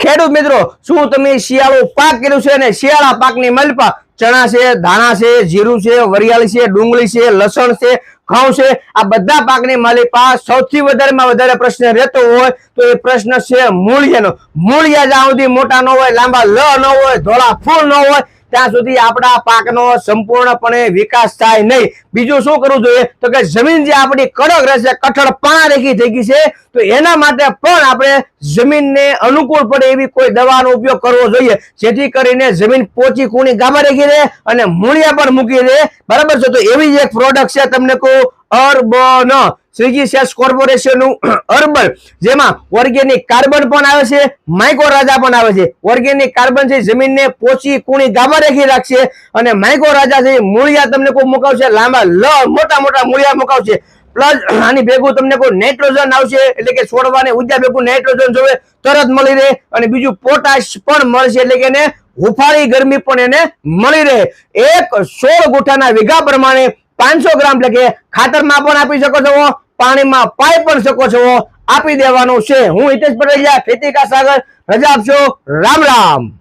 ખેડૂત મિત્રો, શું તમે શિયાળુ પાક કર્યું છે અને શિયાળા પાકની મલપા ચણા છે, ધાણા છે, જીરું છે, વરિયાળી છે, ડુંગળી છે, લસણ છે, ઘઉં છે, આ બધા પાકની માલિપા સૌથી વધારેમાં વધારે પ્રશ્ન રહેતો હોય તો એ પ્રશ્ન છે મૂળિયાનો. મૂળિયા જ્યાં સુધી મોટા ન હોય, લાંબા લ ન હોય, ધોળા ફૂલ ન હોય ત્યાં સુધી આપણા પાકનો સંપૂર્ણપણે વિકાસ થાય નહીં. બીજું શું કરવું જોઈએ તો કે જમીન જે આપણી કડક રહેશે, કઠણ પાણા રેખી થઈ ગઈ છે, તો એના માટે પણ આપણે જમીનને અનુકૂળ પડે એવી કોઈ દવાનો ઉપયોગ કરવો જોઈએ, જેથી કરીને જમીન પોચી કૂણી ગામા રેખી રહે અને મૂળિયા પણ મૂકી રહે. બરાબર છે. તો એવી જ એક પ્રોડક્ટ છે, તમને કહું, અર્બન શ્રીજી સેલ્સ કોર્પોરેશનનું અર્બન, જેમાં ઓર્ગેનિક કાર્બન પણ આવે છે, માઇક્રોરાજા પણ આવે છે. ઓર્ગેનિક કાર્બન છે જમીનને પોચી કૂણી ગામા રેખી રાખશે અને માઇક્રોરાજા છે મૂળિયા તમને કોઈ મુકાવશે, લાંબા મોટા મોટા મૂળિયા મુકાવશે. પ્લસ આની ભેગું તમને કોઈ નાઇટ્રોજન આવશે, એટલે કે છોડવાને ઉદ્યા ભેગું નાઇટ્રોજન જોવે તરત મળી રહે અને બીજું પોટાશ પણ મળશે, એટલે કે એને હુફાળી ગરમી પણ એને મળી રહે. 16 ગુઠાના વીઘા પ્રમાણે 500 ગ્રામ એટલે કે ખાતરમાં પણ આપી શકો છો, પાણીમાં પાઈ પણ શકો છો, આપી દેવાનું છે. હું હિતેશ પટેલ, ખેતી કા સાગર, રજા આપશો. રામ રામ.